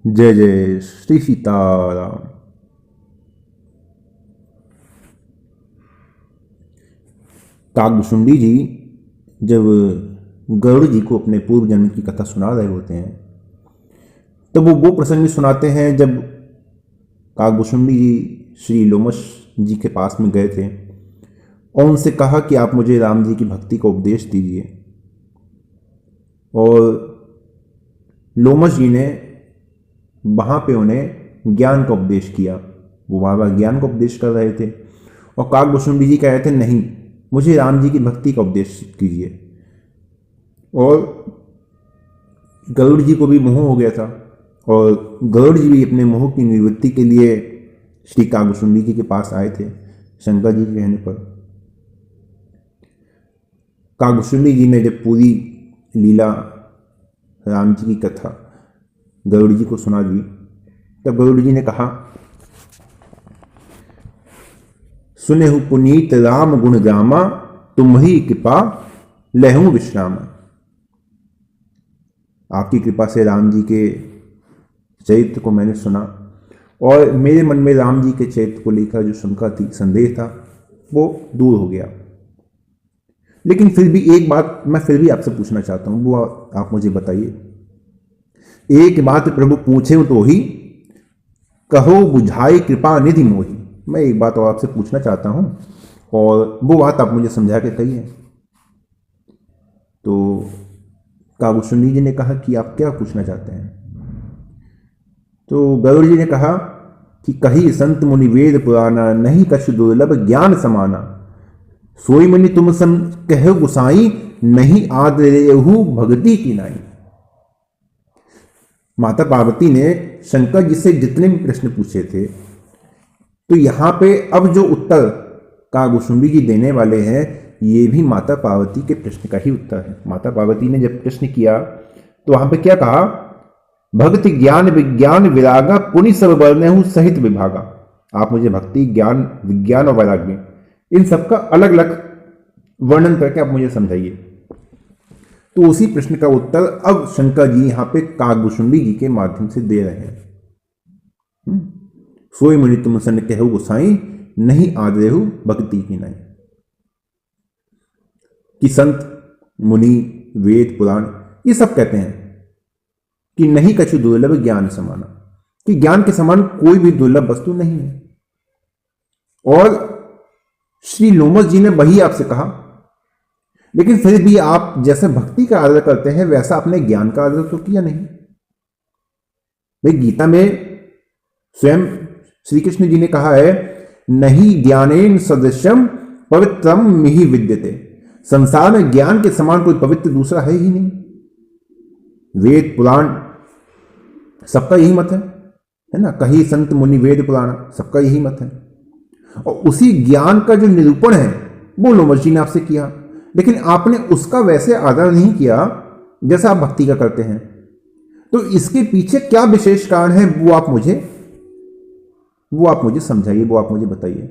जय जय श्री सीताराम। काकभुशुंडी जी जब गरुड़ जी को अपने पूर्व जन्म की कथा सुना रहे होते हैं तब वो प्रसंग भी सुनाते हैं जब काकभुशुंडी जी श्री लोमश जी के पास में गए थे और उनसे कहा कि आप मुझे राम जी की भक्ति का उपदेश दीजिए। और लोमश जी ने वहाँ पे उन्हें ज्ञान का उपदेश किया। वो वहाँ ज्ञान का उपदेश कर रहे थे और काकभुशुंडी जी कह रहे थे नहीं, मुझे राम जी की भक्ति का उपदेश कीजिए। और गरुड़ जी को भी मोह हो गया था और गरुड़ जी भी अपने मोह की निवृत्ति के लिए श्री काकभुशुंडी जी के पास आए थे। शंकर जी के कहने पर काकभुशुंडी जी ने जब पूरी लीला राम जी की कथा गरुड़ जी को सुना दी तब गरुड़ जी ने कहा, सुनेहु पुनीत राम गुण गामा, तुम्हारी कृपा लहू विश्राम। आपकी कृपा से राम जी के चरित्र को मैंने सुना और मेरे मन में राम जी के चरित्र को लेकर जो शंका थी, संदेह था, वो दूर हो गया। लेकिन फिर भी एक बात मैं फिर भी आपसे पूछना चाहता हूं, वो आप मुझे बताइए। एक बात प्रभु पूछे तो ही, कहो बुझाई कृपा निधि मोही। मैं एक बात और आपसे पूछना चाहता हूं और वो बात आप मुझे समझा के कहिए। तो काकभुशुंडी जी ने कहा कि आप क्या पूछना चाहते हैं। तो गरुड़ जी ने कहा कि कही संत मुनि वेद पुराना, नहीं कछु दुर्लभ ज्ञान समाना। सोई मुनि तुम सन कहो गुसाई, नहीं आदरेहु भगति की नाई। माता पार्वती ने शंकर जी से जितने भी प्रश्न पूछे थे, तो यहां पे अब जो उत्तर काकभुशुंडी जी देने वाले हैं ये भी माता पार्वती के प्रश्न का ही उत्तर है। माता पार्वती ने जब प्रश्न किया तो वहां पे क्या कहा, भक्ति ज्ञान विज्ञान विरागा, पुनि सब वर्णहु सहित विभागा। आप मुझे भक्ति ज्ञान विज्ञान और वैराग्य इन सबका अलग अलग वर्णन करके आप मुझे समझाइए। तो उसी प्रश्न का उत्तर अब शंकर जी यहां पे काकभुशुंडी जी के माध्यम से दे रहे हैं। सोई मुनि तुम सन कहु गुसाई, नहीं आदरेहु भक्ति की नाई। कि संत मुनि वेद पुराण ये सब कहते हैं कि नहीं कछु दुर्लभ ज्ञान समाना, कि ज्ञान के समान कोई भी दुर्लभ वस्तु नहीं है। और श्री लोमश जी ने वही आपसे कहा, लेकिन फिर भी आप जैसे भक्ति का आदर करते हैं वैसा आपने ज्ञान का आदर तो किया नहीं। भाई गीता में स्वयं श्री कृष्ण जी ने कहा है, नहीं ज्ञानेन सदृशम पवित्रम मिहि विद्यते। संसार में ज्ञान के समान कोई पवित्र दूसरा है ही नहीं। वेद पुराण सबका यही मत है ना। कही संत मुनि वेद पुराण सबका यही मत है। और उसी ज्ञान का जो निरूपण है वो लोमश जी ने आपसे किया, लेकिन आपने उसका वैसे आदर नहीं किया जैसा आप भक्ति का करते हैं। तो इसके पीछे क्या विशेष कारण है वो आप मुझे समझाइए, वो आप मुझे बताइए।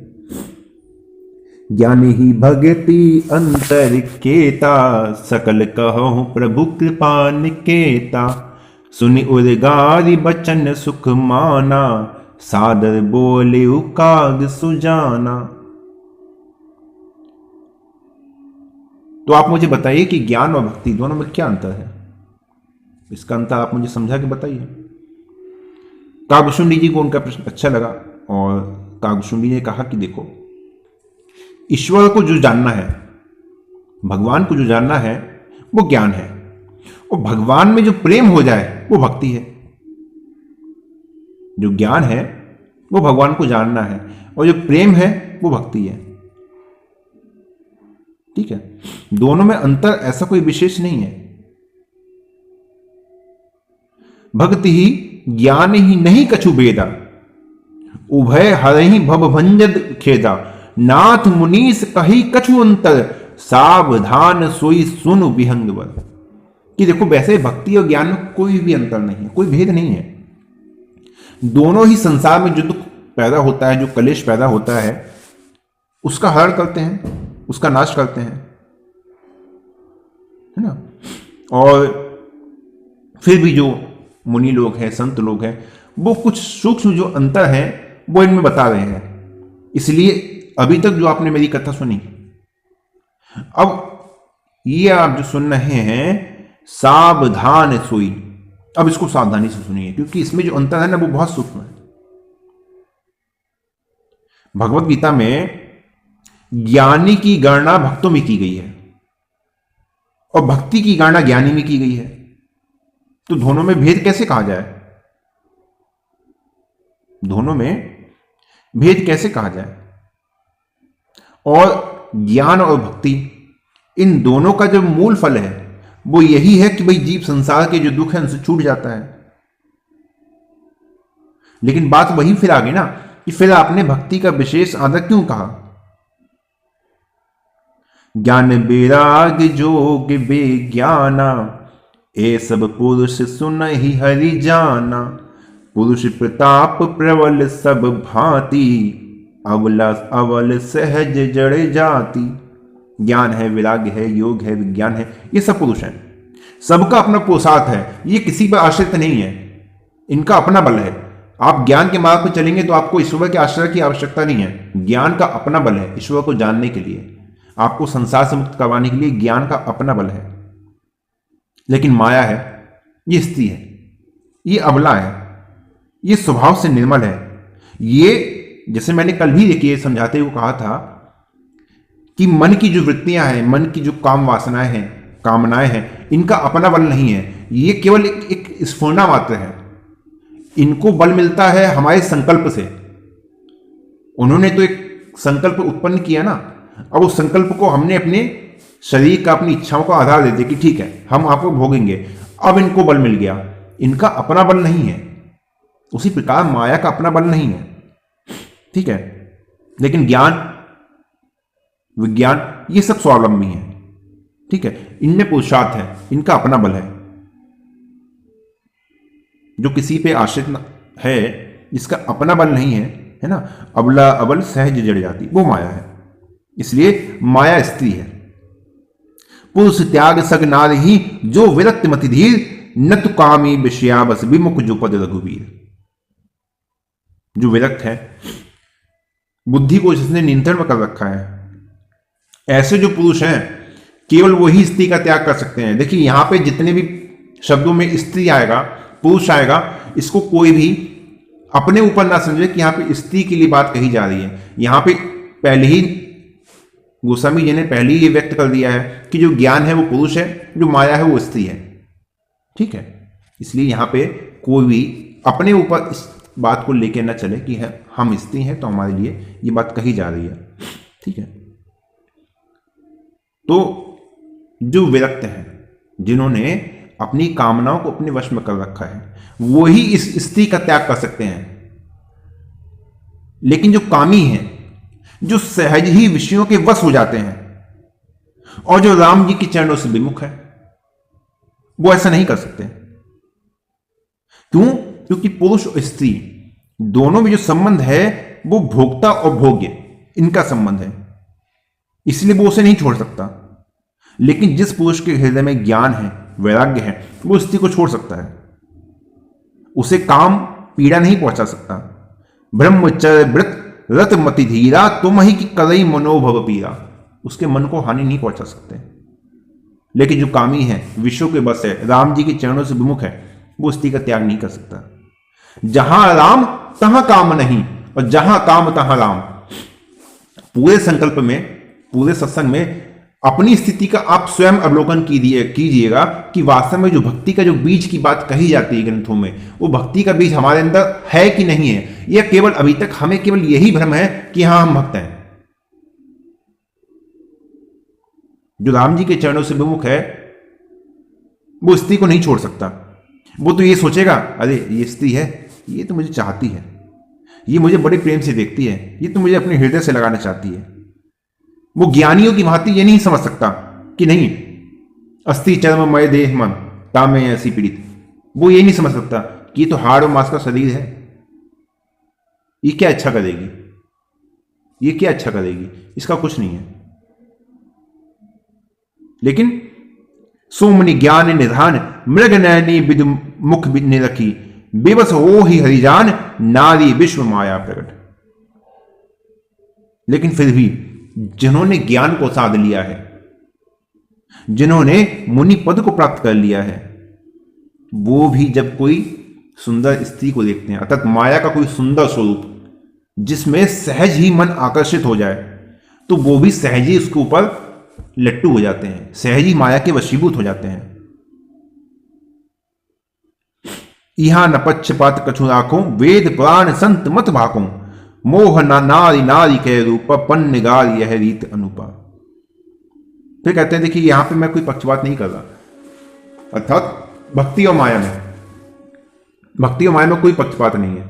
ज्ञानी ही भगति अंतर केता, सकल कहो प्रभु कृपा निकेता। सुनि उर्गारी बचन सुख माना, सादर बोले काग सुजाना। तो आप मुझे बताइए कि ज्ञान और भक्ति दोनों में क्या अंतर है। इसका अंतर आप मुझे समझा के बताइए। काकभुशुंडी जी को उनका प्रश्न अच्छा लगा और काकभुशुंडी ने कहा कि देखो, ईश्वर को जो जानना है, भगवान को जो जानना है वो ज्ञान है, और भगवान में जो प्रेम हो जाए वो भक्ति है। जो ज्ञान है वो भगवान को जानना है और जो प्रेम है वो भक्ति है। ठीक है, दोनों में अंतर ऐसा कोई विशेष नहीं है। भक्ति ही ज्ञान ही नहीं कछु बेदा, उभय हरहि भव भंजद खेदा। नाथ मुनीस कही कछु अंतर, सावधान सोई सुन विहंगवर। कि देखो वैसे भक्ति और ज्ञान में कोई भी अंतर नहीं है, कोई भेद नहीं है। दोनों ही संसार में जो दुख पैदा होता है, जो कलेश पैदा होता है, उसका हरण करते हैं, उसका नाश करते हैं, है ना। और फिर भी जो मुनि लोग हैं, संत लोग हैं, वो कुछ सूक्ष्म जो अंतर है वो इनमें बता रहे हैं। इसलिए अभी तक जो आपने मेरी कथा सुनी, अब ये आप जो सुन रहे हैं सावधान सोई, अब इसको सावधानी से सुनिए, क्योंकि इसमें जो अंतर है ना वो बहुत सूक्ष्म है। भगवत गीता में ज्ञानी की गणना भक्तों में की गई है और भक्ति की गणना ज्ञानी में की गई है, तो दोनों में भेद कैसे कहा जाए? दोनों में भेद कैसे कहा जाए? और ज्ञान और भक्ति, इन दोनों का जो मूल फल है वो यही है कि भाई जीव संसार के जो दुख है उनसे छूट जाता है। लेकिन बात वही फिर आ गई ना कि फिर आपने भक्ति का विशेष आदर क्यों कहा? ज्ञान वैराग जोग बेज्ञाना, ए सब पुरुष सुन ही हरि जाना। पुरुष प्रताप प्रबल सब भांति, अवला अवल सहज जड़ जाति। ज्ञान है, विराग्य है, योग है, विज्ञान है, ये सब पुरुष हैं। सबका अपना पुरुषार्थ है, ये किसी पर आश्रित नहीं है, इनका अपना बल है। आप ज्ञान के मार्ग पर चलेंगे तो आपको ईश्वर के आश्रय की आवश्यकता नहीं है। ज्ञान का अपना बल है, ईश्वर को जानने के लिए, आपको संसार से मुक्त करवाने के लिए ज्ञान का अपना बल है। लेकिन माया है, ये स्त्री है, ये अबला है, ये स्वभाव से निर्मल है। ये जैसे मैंने कल भी देखिए समझाते हुए कहा था कि मन की जो वृत्तियां हैं, मन की जो काम वासनाएं हैं, कामनाएं हैं, इनका अपना बल नहीं है, ये केवल एक स्फुरना मात्र है। इनको बल मिलता है हमारे संकल्प से। उन्होंने तो एक संकल्प उत्पन्न किया ना, अब उस संकल्प को हमने अपने शरीर का, अपनी इच्छाओं का आधार दे दिया कि ठीक है हम आपको भोगेंगे, अब इनको बल मिल गया। इनका अपना बल नहीं है। उसी प्रकार माया का अपना बल नहीं है, ठीक है। लेकिन ज्ञान, विज्ञान, ये सब स्वावलंबी है, ठीक है। इनमें पुरुषार्थ है, इनका अपना बल है। जो किसी पे आश्रित है, जिसका अपना बल नहीं है ना, अबला अबल सहज जड़ जाती, वो माया है। इसलिए माया स्त्री है। पुरुष त्याग सग नार ही, जो विरक्त मति धीर। न तु कामी विषया बस विमुख जो पद रघुवीर। जो विरक्त है, बुद्धि को जिसने नियंत्रण में कर रखा है, ऐसे जो पुरुष हैं केवल वही स्त्री का त्याग कर सकते हैं। देखिए यहां पे जितने भी शब्दों में स्त्री आएगा, पुरुष आएगा, इसको कोई भी अपने ऊपर ना समझे कि यहां पे स्त्री के लिए बात कही जा रही है। यहां पे पहले ही गोस्वामी जी ने पहले ही ये व्यक्त कर दिया है कि जो ज्ञान है वो पुरुष है, जो माया है वो स्त्री है, ठीक है। इसलिए यहां पे कोई भी अपने ऊपर इस बात को लेकर ना चले कि है हम स्त्री हैं तो हमारे लिए ये बात कही जा रही है, ठीक है। तो जो विरक्त हैं, जिन्होंने अपनी कामनाओं को अपने वश में कर रखा है, वो ही इस स्त्री का त्याग कर सकते हैं। लेकिन जो कामी हैं, जो सहज ही विषयों के वश हो जाते हैं और जो राम जी के चरणों से विमुख है, वो ऐसा नहीं कर सकते। क्यों? क्योंकि पुरुष और स्त्री दोनों में जो संबंध है वो भोक्ता और भोग्य, इनका संबंध है, इसलिए वो उसे नहीं छोड़ सकता। लेकिन जिस पुरुष के हृदय में ज्ञान है, वैराग्य है, वो स्त्री को छोड़ सकता है, उसे काम पीड़ा नहीं पहुंचा सकता। ब्रह्मचर्य व्रत रत मति धीरा, तुम ही की करई मनोभव पीरा। उसके मन को हानि नहीं पहुंचा सकते। लेकिन जो कामी है, विश्व के बस है, राम जी के चरणों से विमुख है, वो स्त्री का त्याग नहीं कर सकता। जहां राम तहां काम नहीं, और जहां काम तहां राम। पूरे संकल्प में, पूरे सत्संग में अपनी स्थिति का आप स्वयं अवलोकन कीजिएगा कि वास्तव में जो भक्ति का जो बीज की बात कही जाती है ग्रंथों में, वो भक्ति का बीज हमारे अंदर है कि नहीं है। यह केवल अभी तक हमें केवल यही भ्रम है कि हां हम भक्त हैं। जो राम जी के चरणों से विमुख है, वो स्त्री को नहीं छोड़ सकता। वो तो ये सोचेगा, अरे ये स्त्री है, ये तो मुझे चाहती है, ये मुझे बड़े प्रेम से देखती है, ये तो मुझे अपने हृदय से लगाना चाहती है। वो ज्ञानियों की भांति ये नहीं समझ सकता कि नहीं अस्थि चर्ममय देह मन तामे ऐसी पीड़ित। वो ये नहीं समझ सकता कि ये तो हाड़ और मांस का शरीर है, ये क्या अच्छा करेगी, ये क्या अच्छा करेगी, इसका कुछ नहीं है। लेकिन सोमनि ज्ञान निधान मृग नयनी विदु मुख निरखी बेबस हो ही हरिजान नारी विश्व माया प्रकट। लेकिन फिर भी जिन्होंने ज्ञान को साध लिया है, जिन्होंने मुनि पद को प्राप्त कर लिया है, वो भी जब कोई सुंदर स्त्री को देखते हैं, अर्थात माया का कोई सुंदर स्वरूप जिसमें सहज ही मन आकर्षित हो जाए, तो वो भी सहज ही उसके ऊपर लट्टू हो जाते हैं, सहज ही माया के वशीभूत हो जाते हैं। इहा न पक्षपात कछु राखों वेद पुराण संत मत भाकों मोह नारी नारी के रूप पन निगार यह रीत अनुपा। फिर कहते हैं देखिए यहां पे मैं कोई पक्षपात नहीं कर रहा, अर्थात भक्ति और माया में कोई पक्षपात नहीं है,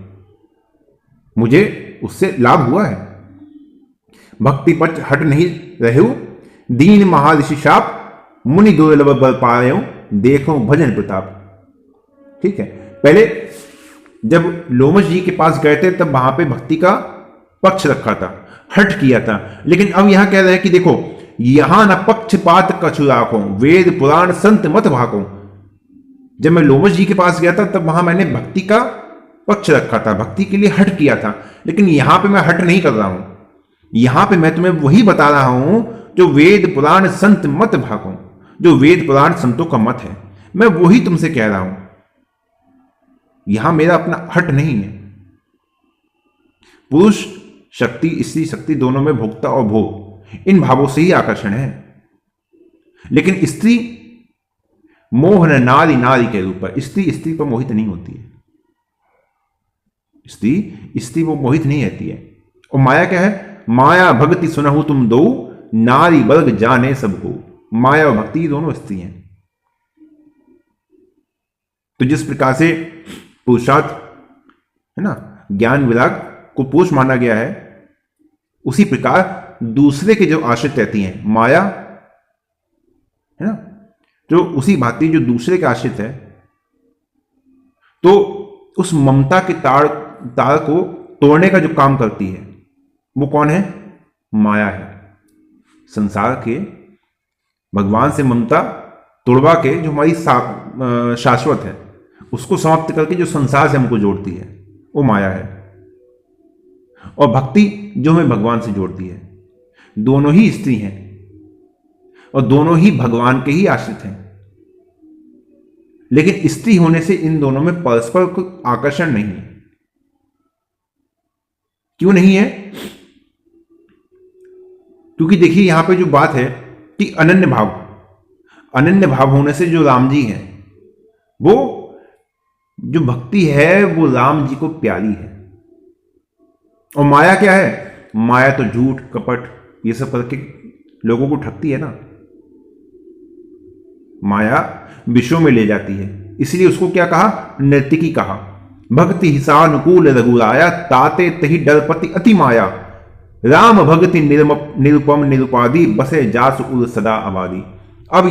मुझे उससे लाभ हुआ है। भक्ति पक्ष हट नहीं रहे दीन महाऋषि शाप मुनि दुर्लभ बल पायो देखो भजन प्रताप। ठीक है, पहले जब लोमश जी के पास गए थे तब वहां पे भक्ति का पक्ष रखा था, हट किया था, लेकिन अब यहां कह रहे हैं कि देखो यहां न पक्षपात कछु राखो वेद पुराण संत मत भाको। जब मैं लोमश जी के पास गया था तब वहां मैंने भक्ति का पक्ष रखा था, भक्ति के लिए हट किया था, लेकिन यहां पे मैं हट नहीं कर रहा हूं, यहां पे मैं तुम्हें वही बता रहा हूं जो वेद पुराण संत मत भाको, जो वेद पुराण संतों का मत है, मैं वही तुमसे कह रहा हूं। यहां मेरा अपना हट नहीं है। पुरुष शक्ति स्त्री शक्ति दोनों में भोक्ता और भोग इन भावों से ही आकर्षण है, लेकिन स्त्री मोहन नारी नारी के रूप पर, स्त्री स्त्री पर मोहित नहीं होती है, स्त्री वो मोहित नहीं रहती है। और माया क्या है? माया भक्ति सुनहु तुम दो नारी वर्ग जाने सबको। माया और भक्ति दोनों स्त्री हैं। तो जिस प्रकार से पुरुषार्थ है ना, ज्ञान विराग को पुरुष माना गया है, उसी प्रकार दूसरे के जो आश्रित रहती हैं माया है ना, जो उसी भांति जो दूसरे के आश्रित है, तो उस ममता के तार को तोड़ने का जो काम करती है वो कौन है? माया है। संसार के भगवान से ममता तोड़वा के जो हमारी शाश्वत है उसको समाप्त करके जो संसार से हमको जोड़ती है वो माया है, और भक्ति जो हमें भगवान से जोड़ती है। दोनों ही स्त्री हैं और दोनों ही भगवान के ही आश्रित हैं, लेकिन स्त्री होने से इन दोनों में परस्पर आकर्षण नहीं है। क्यों नहीं है? क्योंकि देखिए यहां पे जो बात है कि अनन्य भाव होने से जो राम जी हैं, वो जो भक्ति है वो राम जी को प्यारी है। और माया क्या है? माया तो झूठ कपट ये सब करके लोगों को ठगती है ना, माया विषयों में ले जाती है। इसलिए उसको क्या कहा? नर्तिकी कहा। भक्ति हिसानुकूल रघुराया ताते तही डरपति अति माया राम भक्ति निरुपम निरुपादि बसे जास उर सदा आबादी। अब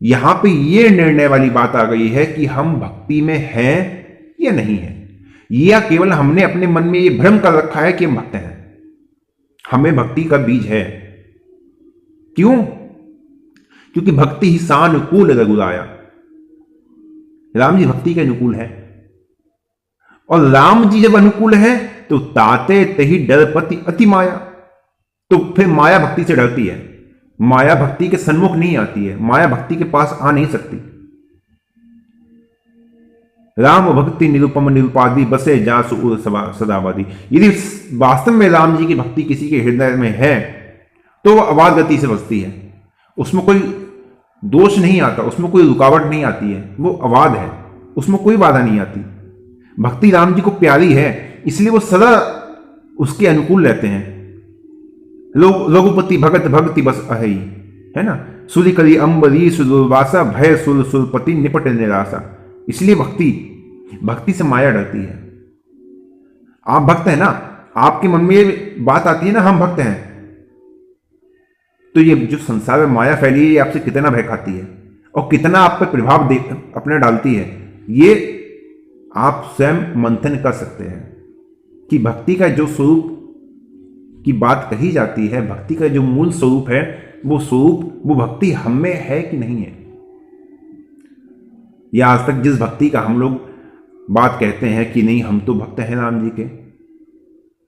यहां पे ये निर्णय वाली बात आ गई है कि हम भक्ति में हैं या नहीं है, या केवल हमने अपने मन में ये भ्रम कर रखा है कि हम भक्त हैं। हमें भक्ति का बीज है। क्यों? क्योंकि भक्ति ही सानुकूल रघुराया, राम जी भक्ति के अनुकूल है, और राम जी जब अनुकूल है तो ताते तही डरपति अति माया। तो फिर माया भक्ति से डरती है, माया भक्ति के सन्मुख नहीं आती है, माया भक्ति के पास आ नहीं सकती। राम भक्ति निरुपम निरुपादि बसे जासु उर सदावादी। यदि वास्तव में राम जी की भक्ति किसी के हृदय में है तो वह अबाध गति से बसती है, उसमें कोई दोष नहीं आता, उसमें कोई रुकावट नहीं आती है, वो अबाध है, उसमें कोई बाधा नहीं आती। भक्ति राम जी को प्यारी है, इसलिए वो सदा उसके अनुकूल रहते हैं। लोग रघुपति भगत भक्ति बस अहि, है ना, सूर्य कली अम्बरी सुदुर्वासा भय सुर सुरपति निपट निराशा। इसलिए भक्ति से माया डरती है। आप भक्त हैं ना, आपके मन में ये बात आती है ना हम भक्त हैं, तो ये जो संसार में माया फैली है ये आपसे कितना भय खाती है और कितना आप पर प्रभाव अपना डालती है, ये आप स्वयं मंथन कर सकते हैं कि भक्ति का जो स्वरूप की बात कही जाती है, भक्ति का जो मूल स्वरूप है वो स्वरूप, वो भक्ति हम में है कि नहीं है? या आज तक जिस भक्ति का हम लोग बात कहते हैं कि नहीं हम तो भक्त हैं राम जी के,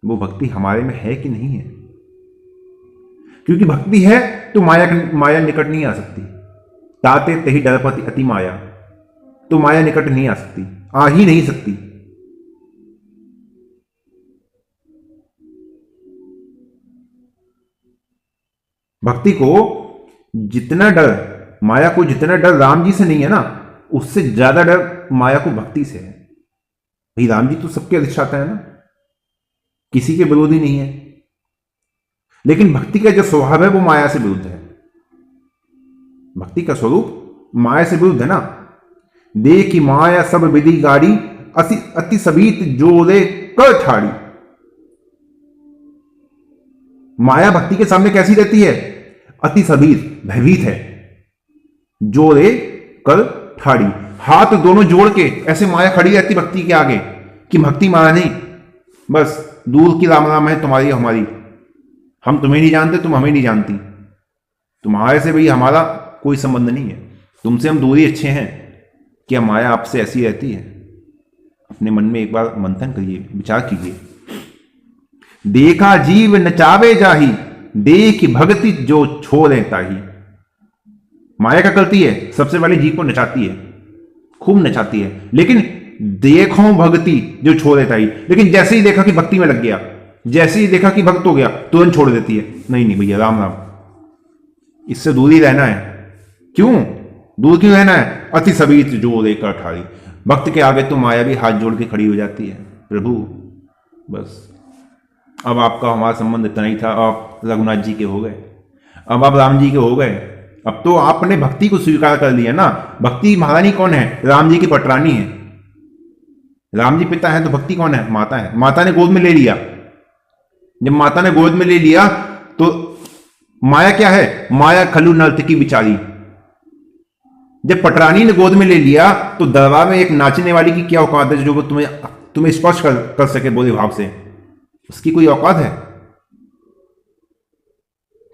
वो भक्ति हमारे में है कि नहीं है? क्योंकि भक्ति है तो माया निकट नहीं आ सकती। ताते तही डरपति अति माया, तो माया निकट नहीं आ सकती, आ ही नहीं सकती। भक्ति को जितना डर, माया को जितना डर राम जी से नहीं है ना, उससे ज्यादा डर माया को भक्ति से है। भाई राम जी तो सबके अधिष्ठाता है ना, किसी के विरोधी नहीं है, लेकिन भक्ति का जो स्वभाव है वो माया से विरुद्ध है। भक्ति का स्वरूप माया से विरुद्ध है ना। देखी माया सब विधि गाड़ी, अति सबीत जोरे कर ठाड़ी। माया भक्ति के सामने कैसी रहती है? अति सबीत, भयभीत है। जोरे कर ठाड़ी, हाथ दोनों जोड़ के ऐसे माया खड़ी रहती भक्ति के आगे कि भक्ति माया नहीं, बस दूर की राम राम है तुम्हारी हमारी, हम तुम्हें नहीं जानते तुम हमें नहीं जानती, तुम्हारे से भाई हमारा कोई संबंध नहीं है, तुमसे हम दूरी अच्छे हैं। क्या माया आपसे ऐसी रहती है? अपने मन में एक बार मंथन करिए, विचार कीजिए। देखा जीव नचावे जाही, देख भक्ति जो छोड़े ताही। माया क्या करती है? सबसे पहले जीव को नचाती है, खूब नचाती है, लेकिन देखो भक्ति जो छोड़ देता ही। लेकिन जैसे ही देखा कि भक्ति में लग गया, जैसे ही देखा कि भक्त हो गया, तुरंत छोड़ देती है। नहीं नहीं भैया, राम राम, इससे दूर ही रहना है। क्यों दूर क्यों रहना है? अति सबीत जो लेकर ठाड़ी। भक्त के आगे तो माया भी हाथ जोड़ के खड़ी हो जाती है, प्रभु बस अब आपका हमारा संबंध इतना ही था, आप रघुनाथ जी के हो गए, अब आप राम जी के हो गए, अब तो आपने भक्ति को स्वीकार कर लिया ना। भक्ति महारानी कौन है? राम जी की पटरानी है। राम जी पिता है तो भक्ति कौन है? माता है। माता ने गोद में ले लिया, जब माता ने गोद में ले लिया तो माया क्या है? माया खलु नर्तकी बिचारी। जब पटरानी ने गोद में ले लिया तो दरबार में एक नाचने वाली की क्या औकात है जो वो तुम्हें स्पर्श कर सके बोले भाव से? उसकी कोई औकात है?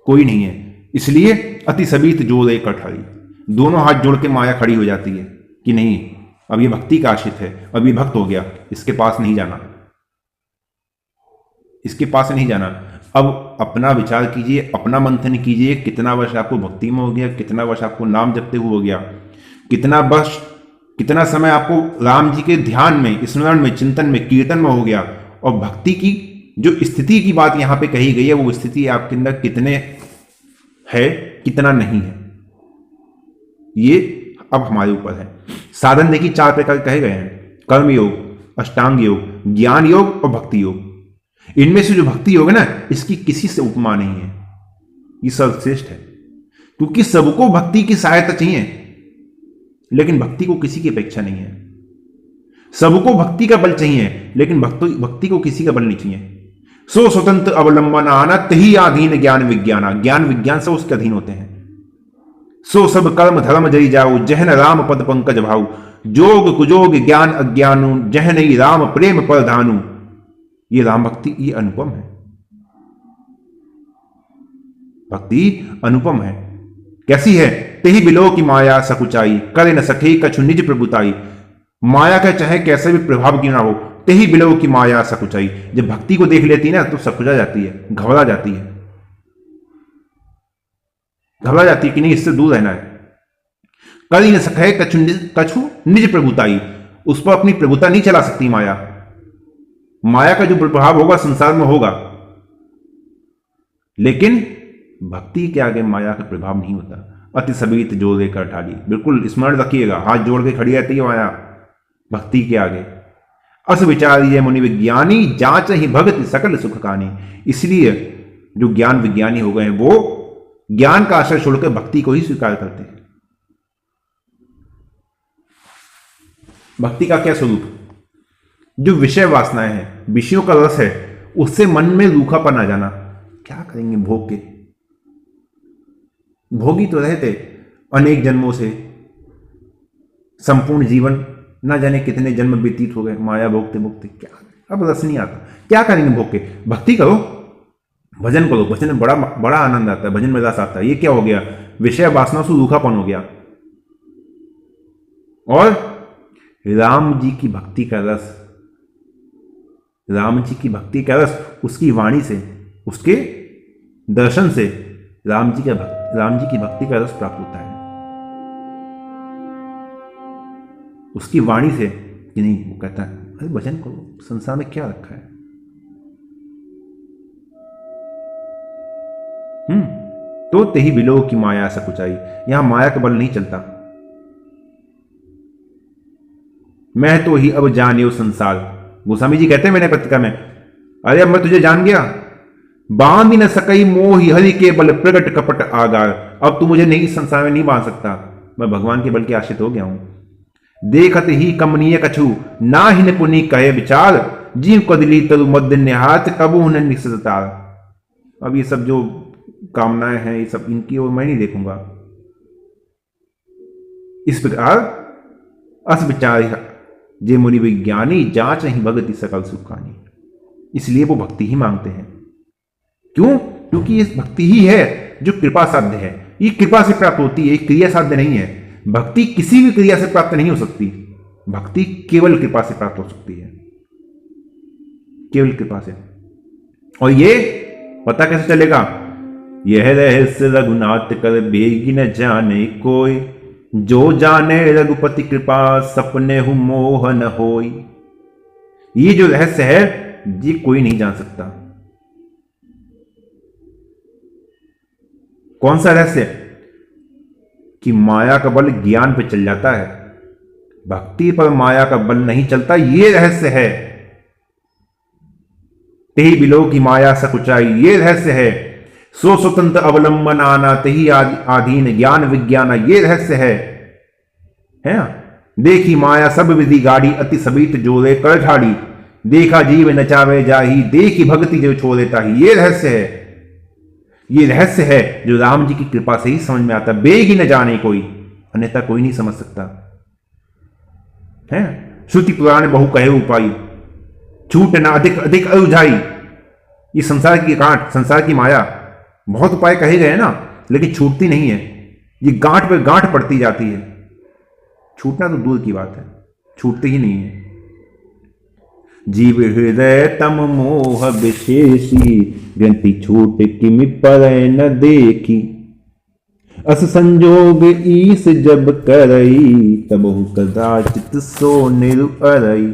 कोई नहीं है। इसलिए अति सबीत जोर एक ठाड़ी, दोनों हाथ जोड़ के माया खड़ी हो जाती है कि नहीं अब ये भक्ति का आश्रित है, अब ये भक्त हो गया, इसके पास नहीं जाना, इसके पास नहीं जाना। अब अपना विचार कीजिए, अपना मंथन कीजिए, कितना वर्ष आपको भक्ति में हो गया, कितना वर्ष आपको नाम जपते हुए हो गया, कितना समय आपको राम जी के ध्यान में, स्मरण में, चिंतन में, कीर्तन में हो गया, और भक्ति की जो स्थिति की बात यहां पे कही गई है वो स्थिति आपके अंदर कितने है, कितना नहीं है, ये अब हमारे ऊपर है। साधन देखिए 4 प्रकार कहे गए हैं: कर्म योग, अष्टांग योग, ज्ञान योग और भक्ति योग। इनमें से जो भक्ति योग है ना, इसकी किसी से उपमा नहीं है, ये सर्वश्रेष्ठ है। क्योंकि सबको भक्ति की सहायता चाहिए, लेकिन भक्ति को किसी की अपेक्षा नहीं है। सबको भक्ति का बल चाहिए, लेकिन भक्ति को किसी का बल नहीं चाहिए। सो स्वतंत्र अवलंबन आना तही अधीन ज्ञान विज्ञाना, ज्ञान विज्ञान से उसके अधीन होते हैं। सो सब कर्म धर्म जरी जाओ, जहन राम पद पंकज भाऊ, जोग कुजोग ज्ञान अज्ञानु, जहन ही राम प्रेम पर धानु। ये राम भक्ति, ये अनुपम है, भक्ति अनुपम है। कैसी है? तेही बिलो की माया सकुचाई, करे न सके कछु निज प्रभुताई। माया का चाहे कैसे भी प्रभाव क्यों ना हो, तेही बिलो की माया सकुचाई। जब भक्ति को देख लेती है ना तो सकुचा जाती है, घबरा जाती है, घबरा जाती है कि नहीं इससे दूर रहना है। करी न सके कछु निज प्रभुताई, उस पर अपनी प्रभुता नहीं चला सकती माया। माया का जो प्रभाव होगा संसार में होगा, लेकिन भक्ति के आगे माया का प्रभाव नहीं होता। अति सबीत जोर लेकर ठाड़ी, बिल्कुल स्मरण रखिएगा, हाथ जोड़ के खड़ी रहती है माया भक्ति के आगे। अस विचारिये मुनि विज्ञानी, जांच ही भगत सकल सुख कानी। इसलिए जो ज्ञान विज्ञानी हो गए हैं वो ज्ञान का आश्रय छोड़कर भक्ति को ही स्वीकार करते हैं। भक्ति का क्या स्वरूप? जो विषय वासनाएं हैं, विषयों का रस है, उससे मन में रूखापन आ जाना। क्या करेंगे भोग के? भोगी तो रहते अनेक जन्मों से, संपूर्ण जीवन ना जाने कितने जन्म व्यतीत हो गए माया भोगते भोगते, क्या अब रस नहीं आता, क्या करेंगे भोग के? भक्ति करो, भजन करो, भजन में बड़ा बड़ा आनंद आता है, भजन में रस आता है। ये क्या हो गया? विषय वासना से रूखापन हो गया। और राम जी की भक्ति का रस, राम जी की भक्ति का रस उसकी वाणी से, उसके दर्शन से राम जी की भक्ति का रस प्राप्त होता है, उसकी वाणी से। कि नहीं, वो कहता है अरे भजन करो, संसार में क्या रखा है। तो तेही बिलो की माया सकुचाई, यहां माया का बल नहीं चलता। मैं तो ही अब जानियो संसार, गोस्वामी जी कहते हैं मैंने पत्रिका में, अरे अब मैं तुझे जान गया। बांध न सकई मोहि हरि के बल प्रगट कपट आगार, अब तू मुझे नहीं, संसार में नहीं बांध सकता, मैं भगवान के बल के आश्रित हो गया हूं। देखत ही कमनीय कछु ना ही न पुनि कहे विचार, जीव कदली तरु मध्य निहात कबू न निश्चितार। अब ये सब जो कामनाएं हैं, ये सब इनकी ओर मैं नहीं देखूंगा। इस प्रकार अस विचार जे मुनि विज्ञानी, जांच नहीं भगति सकल सुखानी। इसलिए वो भक्ति ही मांगते हैं। क्यों? क्योंकि ये भक्ति ही है जो कृपा साध्य है। ये कृपा से प्राप्त होती है, क्रिया साध्य नहीं है। भक्ति किसी भी क्रिया से प्राप्त नहीं हो सकती, भक्ति केवल कृपा से प्राप्त हो सकती है, केवल कृपा से। और ये पता कैसे चलेगा? यह रहस्य रघुनाथ कर बेगी न जाने कोई, जो जाने रघुपति कृपा सपने हु मोह न होई। ये जो रहस्य है ये कोई नहीं जान सकता। कौन सा रहस्य? कि माया का बल ज्ञान पे चल जाता है, भक्ति पर माया का बल नहीं चलता, ये रहस्य है। तेही बिलो की माया सकुचाई, ये रहस्य है। सो स्वतंत्र अवलंबन आना, तेही आधीन ज्ञान विज्ञान, ये रहस्य है ना? देखी माया सब विधि गाड़ी, अति सबीत जोरे कर ठाड़ी, देखा जीव नचावे जाही, देखी भक्ति जो छोड़ देता ही, ये रहस्य है। ये रहस्य है जो राम जी की कृपा से ही समझ में आता है। बेग ही न जाने कोई, अन्यथा कोई नहीं समझ सकता है। श्रुति पुराण बहु कहे उपाई, छूट ना अधिक अधिक अरुझाई। ये संसार की गांठ, संसार की माया, बहुत उपाय कहे गए ना, लेकिन छूटती नहीं है। ये गांठ पे गांठ पड़ती जाती है। छूटना तो दूर की बात है, छूटती ही नहीं है। जीव हृदय तम मोह विशेषी, ग्रंथि छूट किमि पर न देखी। अस संजोग ईस जब करई, तब कदाचित सो निरुअरई।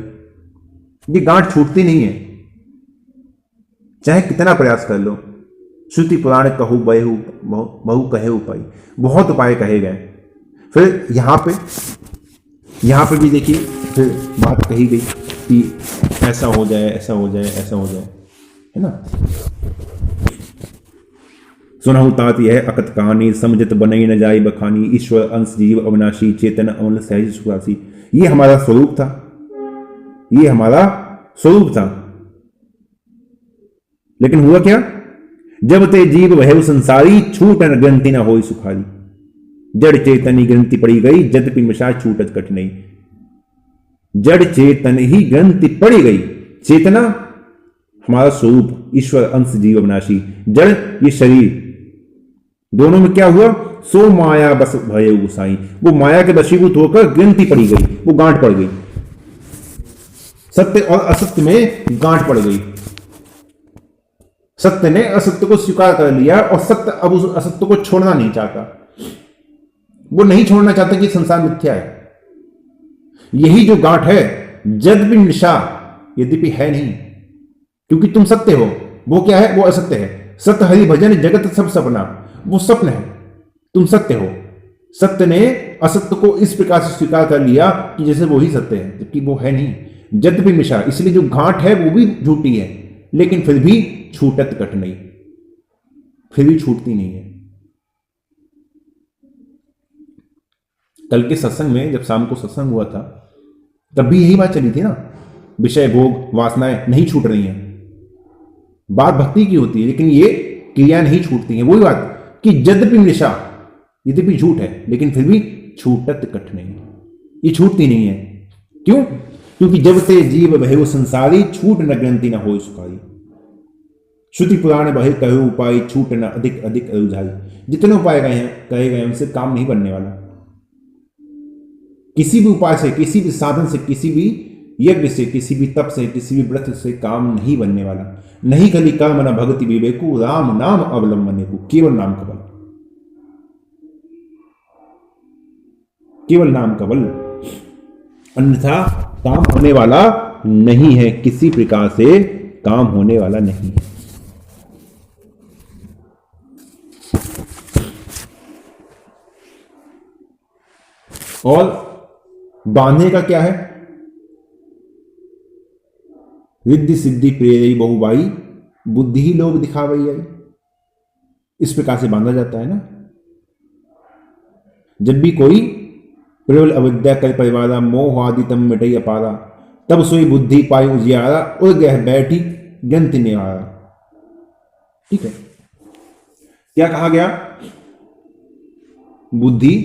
ये गांठ छूटती नहीं है, चाहे कितना प्रयास कर लो। श्रुति पुराण कहू बहु कहे उपाय, बहुत उपाय कहे गए। फिर यहां पे भी देखिए, फिर बात कही गई कि ऐसा हो जाए, ऐसा हो जाए, ऐसा हो जाए, है ना? सुनहु तात यह अकत कहानी, समझत बनई न जाई बखानी। ईश्वर अंश जीव अविनाशी, चेतन अमल सहज सुखासी। ये हमारा स्वरूप था, ये हमारा स्वरूप था। लेकिन हुआ क्या? जब ते जीव वह संसारी, छूट न ग्रंथि न होई सुखारी। जड़ चेतनी ग्रंथि पड़ी गई, यद्यपि मिशा छूटत कट नहीं। जड़ चेतन ही ग्रंथि पड़ी गई। चेतना हमारा स्वरूप, ईश्वर अंश जीव अविनाशी। जड़ ये शरीर, दोनों में क्या हुआ? सो माया बस भय गुसाई, वो माया के वशीभूत होकर ग्रंथि पड़ी गई, वो गांठ पड़ गई। सत्य और असत्य में गांठ पड़ गई। सत्य ने असत्य को स्वीकार कर लिया और सत्य अब उस असत्य को छोड़ना नहीं चाहता। वो नहीं छोड़ना चाहता कि संसार मिथ्या है। यही जो गांठ है, यद्यपि निशा, यद्यपि है नहीं, क्योंकि तुम सत्य हो। वो क्या है? वो असत्य है। सत्य हरि भजन जगत सब सपना, वो स्वप्न है, तुम सत्य हो। सत्य ने असत्य को इस प्रकार से स्वीकार कर लिया कि जैसे वो ही सत्य है, जबकि वो है नहीं। यद्यपि मिशा, इसलिए जो गांठ है वो भी झूठी है, लेकिन फिर भी छूटत कट नहीं, फिर भी छूटती नहीं है। कल के सत्संग में, जब शाम को सत्संग हुआ था, तब भी यही बात चली थी ना, विषय भोग वासनाएं नहीं छूट रही हैं। बात भक्ति की होती है, लेकिन ये क्रिया नहीं छूटती है। वही बात कि यद्यपि निशा, यद्यपि झूठ है, लेकिन फिर भी छूटत कट नहीं, ये छूटती नहीं है। क्यों? क्योंकि जब ते जीव वह संसारी, छूट न ग्रंथि न होई सुखारी। श्रुति पुराण बहे कहे उपाय छूट न अधिक अधिक अरुझाई। जितने उपाय गए हैं कहे गए उनसे काम नहीं बनने वाला। किसी भी उपाय से, किसी भी साधन से, किसी भी यज्ञ से, किसी भी तप से, किसी भी व्रत से काम नहीं बनने वाला। नहीं कली कर्म न भगति विवेकु राम नाम अवलंबने को। केवल नाम का बल, केवल नाम का बल, अन्यथा काम होने वाला नहीं है। किसी प्रकार से काम होने वाला नहीं है। और बांधने का क्या है? रिद्धि सिद्धि प्रेरई बहुबाई बुद्धि ही लोग दिखावई आई। इस प्रकार से बांधा जाता है ना। जब भी कोई प्रबल अविद्या कर परिवारा मोह आदि तम मिटई अपारा तब सोई बुद्धि पाई उजियारा और गह बैठी ग्रंथ निवारा। ठीक है, क्या कहा गया? बुद्धि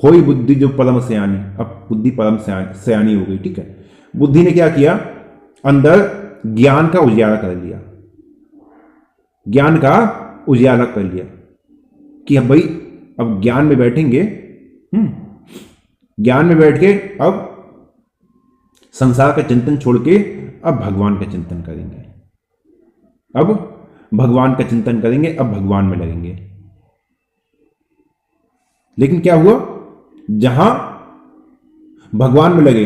होई बुद्धि जो परम सयानी। अब बुद्धि परम सयानी हो गई। ठीक है, बुद्धि ने क्या किया? अंदर ज्ञान का उजियारा कर लिया, ज्ञान का उजियारा कर लिया कि अब भाई अब ज्ञान में बैठेंगे। ज्ञान में बैठ के अब संसार का चिंतन छोड़ के अब भगवान का चिंतन करेंगे। अब भगवान का चिंतन करेंगे, अब भगवान में लगेंगे। लेकिन क्या हुआ? जहां भगवान में लगे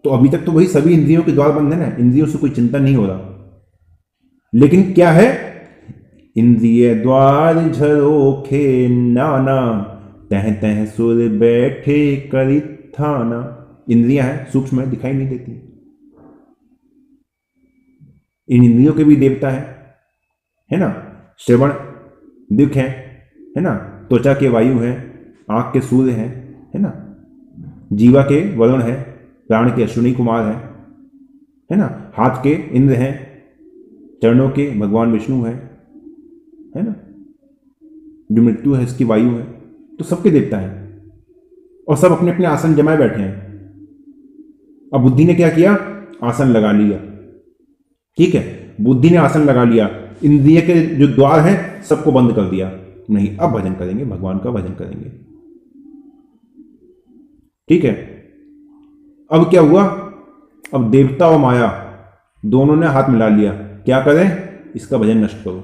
तो अभी तक तो भाई सभी इंद्रियों के द्वार बंद है ना, इंद्रियों से कोई चिंतन नहीं हो रहा। लेकिन क्या है? इंद्रिय द्वार झरोखे नाना तह तह सुर बैठे करी थाना। इंद्रियां हैं, सूक्ष्म है, दिखाई नहीं देती। इन इंद्रियों के भी देवता है ना। श्रवण दिख है ना। त्वचा के वायु है, आंख के सूर्य है ना। जीवा के वरुण है, प्राण के अश्विनी कुमार है ना। हाथ के इंद्र हैं, चरणों के भगवान विष्णु है ना। जो मृत्यु है इसकी वायु है। तो सबके देवता हैं और सब अपने अपने आसन जमाए बैठे हैं। अब बुद्धि ने क्या किया? आसन लगा लिया। ठीक है, बुद्धि ने आसन लगा लिया, इंद्रिय के जो द्वार हैं सबको बंद कर दिया। नहीं, अब भजन करेंगे, भगवान का भजन करेंगे। ठीक है, अब क्या हुआ? अब देवता और माया दोनों ने हाथ मिला लिया। क्या करें? इसका भजन नष्ट करो।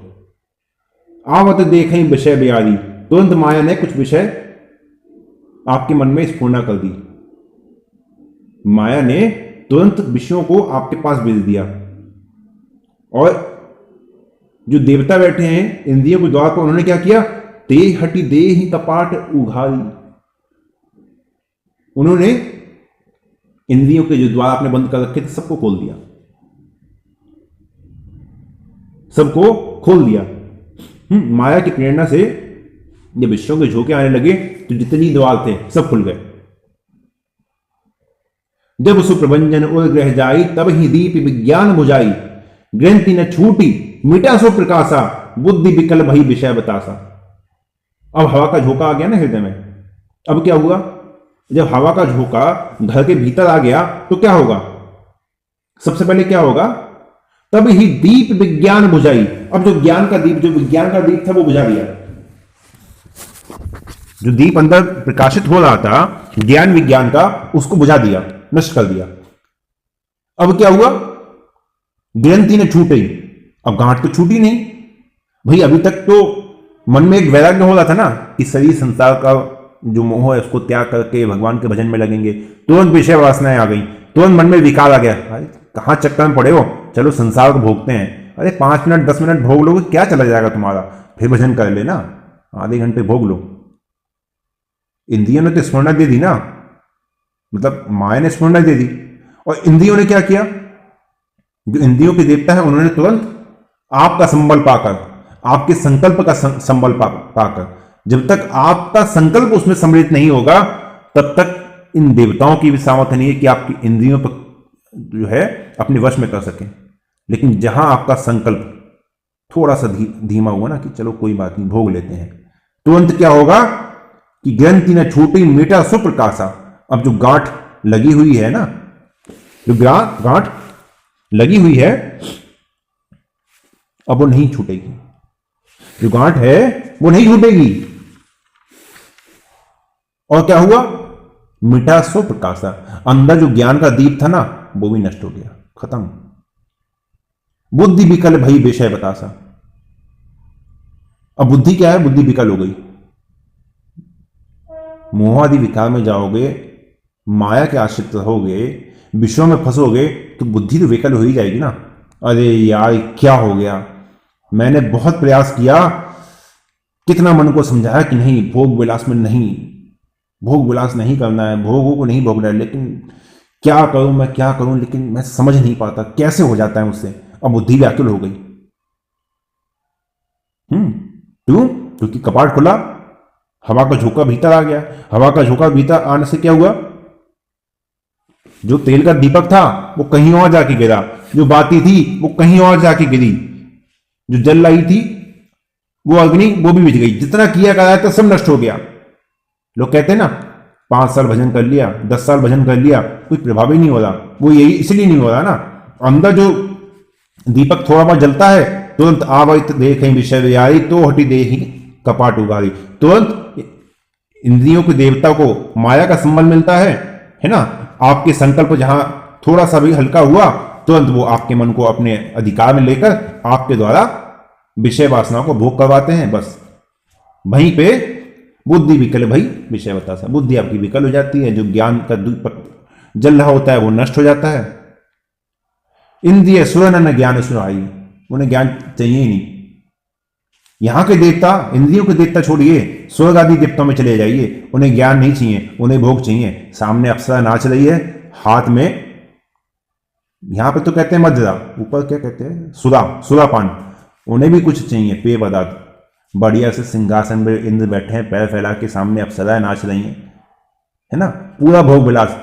आवत देखें विषय बिहारी। तुरंत माया ने कुछ विषय आपके मन में स्फुरना कर दी। माया ने तुरंत विषयों को आपके पास भेज दिया। और जो देवता बैठे हैं इंद्रियों के द्वार पर, उन्होंने क्या किया? ते हटी दे ही कपाट उघारी। उन्होंने इंद्रियों के जो द्वार आपने बंद कर रखे थे सबको खोल दिया, सबको खोल दिया। माया की प्रेरणा से जब विषयों के झोंके आने लगे तो जितनी द्वार थे सब खुल गए। जब सुप्रभंजन और ग्रह जाई तब ही दीप विज्ञान बुझाई। ग्रंथि न छूटी मिटा सो प्रकाशा बुद्धि विकल भई विषय बतासा। अब हवा का झोंका आ गया ना हृदय में। अब क्या हुआ? जब हवा का झोंका घर के भीतर आ गया तो क्या होगा? सबसे पहले क्या होगा? तब ही दीप विज्ञान बुझाई। अब जो ज्ञान का दीप, जो विज्ञान का दीप था वो बुझा दिया। जो दीप अंदर प्रकाशित हो रहा था ज्ञान विज्ञान का, उसको बुझा दिया, नष्ट कर दिया। अब क्या हुआ? ग्रंथि ने छूटी। अब गांठ तो छूटी नहीं भाई। अभी तक तो मन में एक वैराग्य हो रहा था ना कि शरीर संसार का जो मोह है उसको त्याग करके भगवान के भजन में लगेंगे। तुरंत विषय वासनाएं आ गई, तुरंत मन में विकार आ गया। अरे कहां चक्कर में पड़े हो, चलो संसार को भोगते हैं। अरे 5 मिनट 10 मिनट भोग लोगे, क्या चला जाएगा तुम्हारा, फिर भजन कर लेना, आधे घंटे भोग लो। इंद्रियों ने तो स्मरणा दे दी ना, मतलब माया ने स्मरणा दे दी। और इंद्रियों ने क्या किया? जो इंद्रियों के देवता है उन्होंने तुरंत आपका संबल पाकर, आपके संकल्प का संबल पाकर, जब तक आपका संकल्प उसमें सम्मिलित नहीं होगा तब तक इन देवताओं की भी सामर्थ्य नहीं है कि आपकी इंद्रियों पर जो है अपने वश में कर सकें। लेकिन जहां आपका संकल्प थोड़ा सा धीमा हुआ ना कि चलो कोई बात नहीं भोग लेते हैं, तुरंत क्या होगा कि ग्रंथि न छूटी मिटा सुप्रकाशा। अब जो गांठ लगी हुई है ना, जो गांठ लगी हुई है, अब वो नहीं छूटेगी। जो गांठ है वो नहीं छूटेगी। और क्या हुआ? मिटा सो प्रकाशा, अंदर जो ज्ञान का दीप था ना वो भी नष्ट हो गया, खत्म। बुद्धि विकल भई विषय बतासा। अब बुद्धि क्या है? बुद्धि विकल हो गई। मोहादि विकार में जाओगे, माया के आश्रित रहोगे, विषयों में फंसोगे, तो बुद्धि तो विकल हो ही जाएगी ना। अरे यार क्या हो गया, मैंने बहुत प्रयास किया, कितना मन को समझाया कि नहीं, भोग विलास में नहीं, भोग विलास नहीं करना है, भोगों को नहीं भोगना है, लेकिन क्या करूं मैं, क्या करूं, लेकिन मैं समझ नहीं पाता कैसे हो जाता है मुझसे। अब बुद्धि व्याकुल हो गई। क्यों? क्योंकि कपाट खुला, हवा का झोंका भीतर आ गया। हवा का झोंका भीतर आने से क्या हुआ? जो तेल का दीपक था वो कहीं और जाके गिरा, जो बाती थी वो कहीं और जाके गिरी, जो जल रही थी वो अग्नि वो भी बुझ गई। जितना किया कराया था सब नष्ट हो गया। लोग कहते हैं ना 5 साल भजन कर लिया, 10 साल भजन कर लिया, कोई प्रभाव ही नहीं हो रहा। वो यही इसलिए नहीं हो रहा ना, अंदर जो दीपक थोड़ा बहुत जलता है, तुरंत आवत देखें विषय विहारी, तो हटी देही कपाट उगारी। तुरंत इंद्रियों के देवता को माया का संबल मिलता है ना। आपके संकल्प जहां थोड़ा सा भी हल्का हुआ, तुरंत वो आपके मन को अपने अधिकार में लेकर आपके द्वारा विषय वासनाओं को भोग करवाते हैं। बस वहीं पे बुद्धि विकल भई विषय बतासा, बुद्धि आपकी विकल हो जाती है। जो ज्ञान का दीपक जल रहा होता है वो नष्ट हो जाता है। इंद्रिय सुरन ज्ञान सुराई, उन्हें ज्ञान चाहिए ही नहीं। यहां के देवता, इंद्रियों के देवता छोड़िए, स्वर्ग आदि देवताओं में चले जाइए, उन्हें ज्ञान नहीं चाहिए, उन्हें भोग चाहिए। सामने अप्सरा नाच रही है, हाथ में, यहां पे तो कहते हैं मध्यदा, ऊपर क्या कहते हैं, सुरापान, उन्हें भी कुछ चाहिए, पेय पदार्थ। बढ़िया से सिंहासन पे इंद्र बैठे हैं, पैर फैला के, सामने अप्सराएं नाच रही हैं, है ना, पूरा भोग विलास।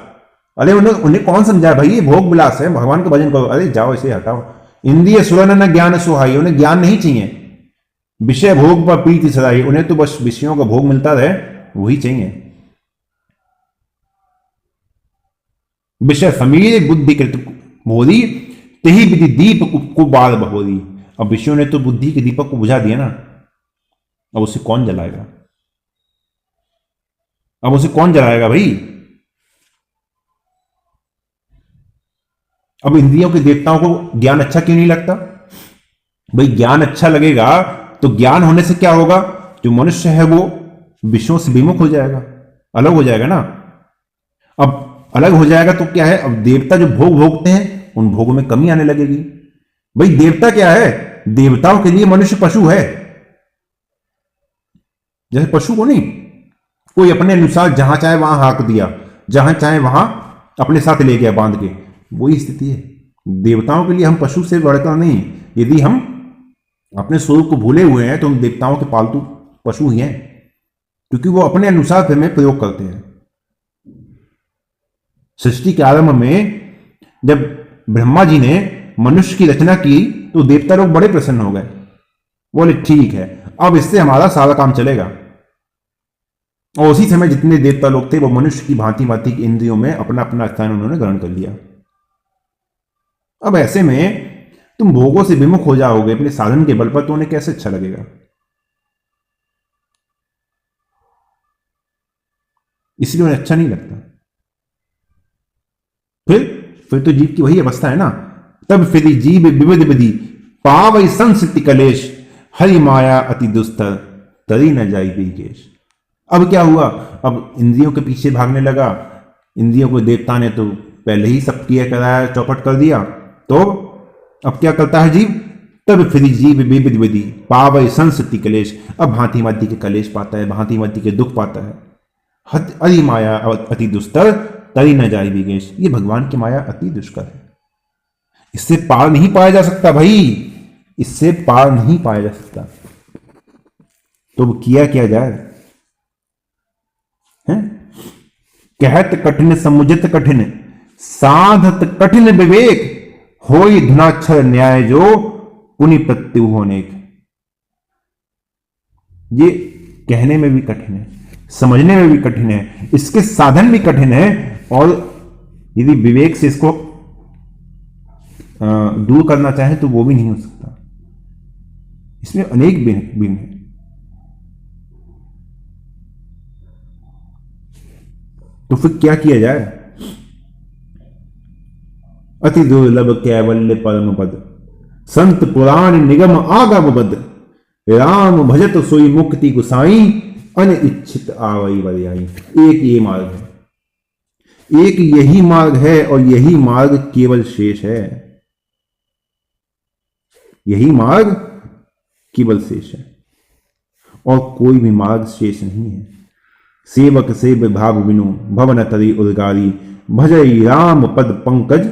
अरे उन्हें कौन समझाए भाई, ये भोग विलास है, भगवान का भजन करो। अरे जाओ इसे हटाओ। इंद्रिय सुरन ज्ञान सुहाई, उन्हें ज्ञान नहीं चाहिए। विषय भोग पर प्रीति सदाई, उन्हें तो बस विषयों का भोग मिलता रहे वही चाहिए। विषय समीर बुद्धि कृत भोरी, तही विधि दीप को बाल बहोरी। अब विषयों ने तो बुद्धि के दीपक को बुझा दिया ना, अब उसे कौन जलाएगा? अब उसे कौन जलाएगा भाई? अब इंद्रियों के देवताओं को ज्ञान अच्छा क्यों नहीं लगता भाई? ज्ञान अच्छा लगेगा तो ज्ञान होने से क्या होगा? जो मनुष्य है वो विषयों से विमुख हो जाएगा, अलग हो जाएगा ना। अब अलग हो जाएगा तो क्या है, अब देवता जो भोग भोगते हैं उन भोगों में कमी आने लगेगी। भाई देवता क्या है? देवताओं के लिए मनुष्य पशु है। जैसे पशु को नहीं कोई अपने अनुसार जहां चाहे वहां हाँक दिया, जहां चाहे वहां अपने साथ ले गया बांध के, वही स्थिति है। देवताओं के लिए हम पशु से बढ़कर नहीं। यदि हम अपने स्वरूप को भूले हुए हैं तो हम देवताओं के पालतू पशु ही हैं, क्योंकि वो अपने अनुसार फिर में प्रयोग करते हैं। सृष्टि के आरंभ में जब ब्रह्मा जी ने मनुष्य की रचना की तो देवता लोग बड़े प्रसन्न हो गए, बोले ठीक है अब इससे हमारा सारा काम चलेगा। और उसी समय जितने देवता लोग थे वो मनुष्य की भांति भांति की इंद्रियों में अपना अपना स्थान उन्होंने ग्रहण कर लिया। अब ऐसे में तुम भोगों से विमुख हो जाओगे अपने साधन के बल पर, तो उन्हें कैसे अच्छा लगेगा? इसलिए उन्हें अच्छा नहीं लगता। फिर तो जीव की वही अवस्था है ना। तब फिर जीव विविध विधि पावई संस्कृति कलेश, हरि माया अति दुस्तर तरी न जाई विकेश। अब क्या हुआ? अब इंद्रियों के पीछे भागने लगा। इंद्रियों को देवता ने तो पहले ही सब किया कराया, चौपट कर दिया, तो अब क्या करता है जीव? तब फिर जीव विविध विधि पावई संस्कृति कलेश, अब भांति भांति के कलेश पाता है, भांति भांति के दुख पाता है। हरि माया अति दुस्तर तरी न जाई विकेश। ये भगवान की माया अति दुष्कर है, इससे पार नहीं पाया जा सकता भाई, इससे पार नहीं पाया जा सकता। तो किया क्या जाए? हैं? कहत कठिन समुचित कठिन, साधत कठिन विवेक, होई धुनाक्षर न्याय जो पुनि प्रत्यु होने। ये कहने में भी कठिन है, समझने में भी कठिन है, इसके साधन भी कठिन है, और यदि विवेक से इसको दूर करना चाहे तो वो भी नहीं हो सकता। इसमें अनेक भिन्न है। तो फिर क्या किया जाए? अति दुर्लभ कैवल्य परम पद, संत पुराण निगम आगम बद, राम भजत सोई मुक्ति गुसाई, अन इच्छित आवई बरियाई। एक ये मार्ग है, एक यही मार्ग है, और यही मार्ग केवल शेष है। यही मार्ग केवल शेष है, और कोई भी मार्ग शेष नहीं है। सेवक सेव भाव बिनु, भवन तरी उदगारी, भजई राम पद पंकज,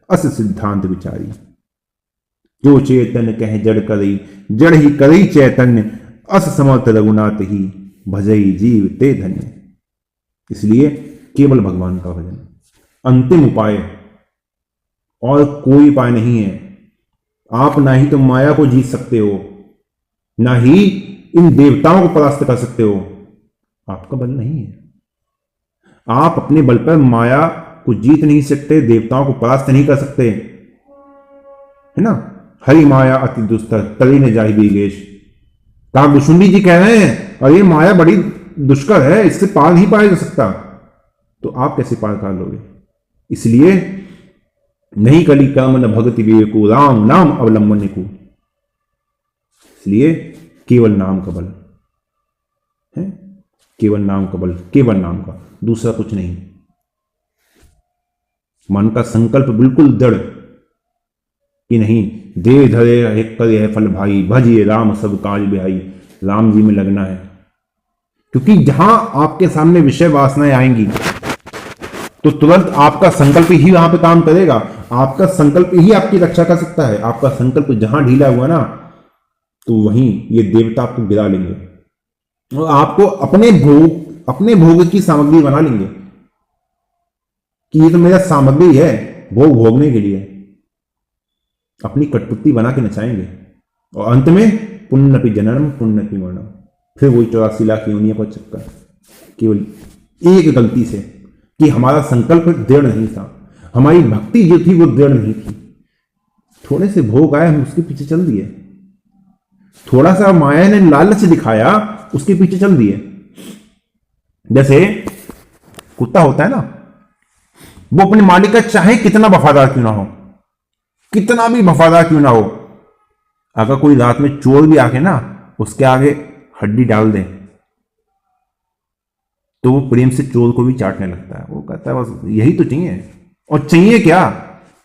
अस सिद्धांत विचारी। जो चेतन कह जड़ करई, जड़ ही करई चैतन्य, अस समर्थ रघुनाथ ही, भजई जीव ते धन्य। इसलिए केवल भगवान का भजन अंतिम उपाय, और कोई उपाय नहीं है। आप ना ही तो माया को जीत सकते हो, ना ही इन देवताओं को परास्त कर सकते हो। आपका बल नहीं है। आप अपने बल पर माया को जीत नहीं सकते, देवताओं को परास्त नहीं कर सकते, है ना। हरि माया अति दुस्तर, तरी ने जाहि बीगेश। काकभूषुंडी जी कह रहे हैं, और ये माया बड़ी दुष्कर है, इससे पार नहीं पाया जा सकता। तो आप कैसे पार कर लोगे? इसलिए नहीं कली कर्म न भगति विवेको, राम नाम अवलंबन को। इसलिए केवल नाम का बल है, केवल नाम का बल, केवल नाम का, दूसरा कुछ नहीं। मन का संकल्प बिल्कुल दृढ़ कि नहीं, दे धरे करे है फल भाई, भजिए राम सब काज बिहाई। राम जी में लगना है, क्योंकि जहां आपके सामने विषय वासनाएं आएंगी तो तुरंत आपका संकल्प ही वहां पे काम करेगा। आपका संकल्प ही आपकी रक्षा कर सकता है। आपका संकल्प जहां ढीला हुआ ना, तो वहीं ये देवता आपको गिरा लेंगे और आपको अपने भोग की सामग्री बना लेंगे कि ये तो मेरा सामग्री है भोग भोगने के लिए। अपनी कठपुतली बना के नचाएंगे, और अंत में पुण्यपि जननम पुण्यपि मरणम। फिर वही 84 लाख योनियों का चक्कर, केवल एक गलती से कि हमारा संकल्प दृढ़ नहीं था, हमारी भक्ति जो थी वो दृढ़ नहीं थी। थोड़े से भोग आए, हम उसके पीछे चल दिए। थोड़ा सा माया ने लालच दिखाया, उसके पीछे चल दिए। जैसे कुत्ता होता है ना, वो अपने मालिक का चाहे कितना वफादार क्यों ना हो, कितना भी वफादार क्यों ना हो, अगर कोई रात में चोर भी आके ना उसके आगे हड्डी डाल दे तो वो प्रेम से चोर को भी चाटने लगता है। वो कहता है बस यही तो चाहिए, और चाहिए क्या,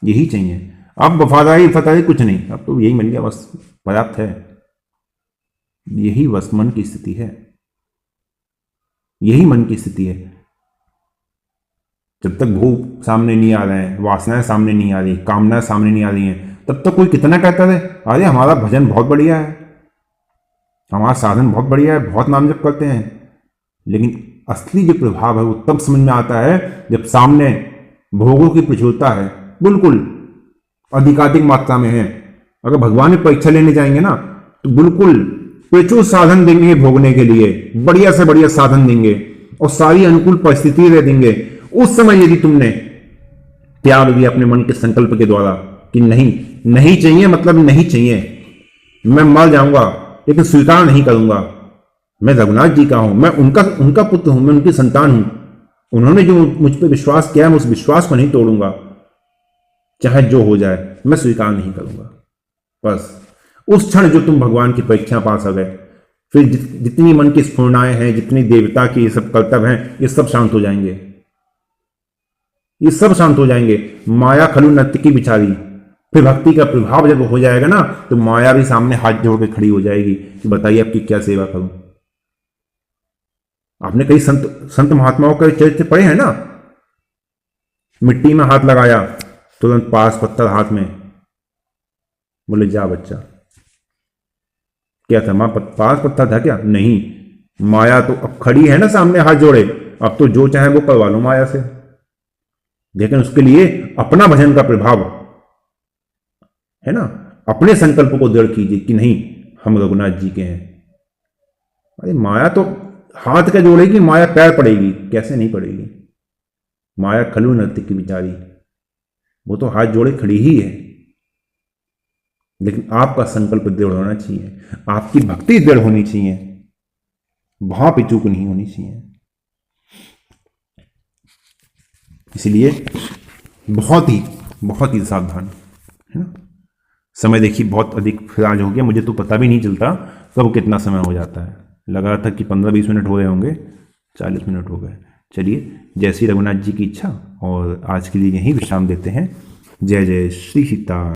यही चाहिए। अब वफादारी फतारी कुछ नहीं, अब तो यही मिल गया बस पर्याप्त है। यही बस मन की स्थिति है, यही मन की स्थिति है। जब तक भोग सामने नहीं आ रहे हैं, वासनाएं सामने नहीं आ रही, कामनाएं सामने नहीं आ रही हैं, तब तक कोई कितना कहता है अरे हमारा भजन बहुत बढ़िया है, हमारा साधन बहुत बढ़िया है, बहुत नाम जप करते हैं। लेकिन असली जो प्रभाव है वो तब समझ में आता है जब सामने भोगों की प्रचुरता है, बिल्कुल अधिकाधिक मात्रा में है। अगर भगवान में परीक्षा लेने जाएंगे ना तो बिल्कुल प्रचुर साधन देंगे भोगने के लिए, बढ़िया से बढ़िया साधन देंगे और सारी अनुकूल परिस्थिति दे देंगे। उस समय यदि तुमने त्याग दिया अपने मन के संकल्प के द्वारा कि नहीं चाहिए, मतलब नहीं चाहिए, मैं मर जाऊंगा लेकिन स्वीकार नहीं करूंगा, मैं रघुनाथ जी का हूं, मैं उनका पुत्र हूं, मैं उनकी संतान हूं, उन्होंने जो मुझ पर विश्वास किया है मैं उस विश्वास को नहीं तोड़ूंगा, चाहे जो हो जाए मैं स्वीकार नहीं करूंगा। बस उस क्षण जो तुम भगवान की परीक्षा पास आ गए, फिर जितनी मन की स्फूर्णाएं हैं, जितनी देवता की ये सब कर्तव्य हैं, ये सब शांत हो जाएंगे, ये सब शांत हो जाएंगे। माया खलु नर्तकी बिचारी, फिर भक्ति का प्रभाव जब हो जाएगा ना तो माया भी सामने हाथ जोड़ के खड़ी हो जाएगी कि बताइए आपकी क्या सेवा करूं। आपने कई संत महात्माओं के चरित्र पढ़े हैं ना, मिट्टी में हाथ लगाया, तुरंत पास पत्थर हाथ में, बोले जा बच्चा। क्या था, मां पास पत्थर था क्या? नहीं, माया तो अब खड़ी है ना सामने हाथ जोड़े, अब तो जो चाहे वो करवा लो माया से। लेकिन उसके लिए अपना भजन का प्रभाव है ना, अपने संकल्प को दृढ़ कीजिए कि नहीं हम रघुनाथ जी के हैं। अरे माया तो हाथ का जोड़ेगी, माया पैर पड़ेगी, कैसे नहीं पड़ेगी। माया खलु नर्तकी बिचारी, वो तो हाथ जोड़े खड़ी ही है, लेकिन आपका संकल्प दृढ़ होना चाहिए, आपकी भक्ति दृढ़ होनी चाहिए, वहां पे चूक नहीं होनी चाहिए। इसलिए बहुत ही सावधान, है ना। समय देखिए बहुत अधिक फिर आज हो गया, मुझे तो पता भी नहीं चलता कब कितना समय हो जाता है। लगा था कि 15-20 मिनट हो गए होंगे, 40 मिनट हो गए। चलिए, जय श्री रघुनाथ जी की इच्छा, और आज के लिए यहीं विश्राम देते हैं। जय जय श्री सीता।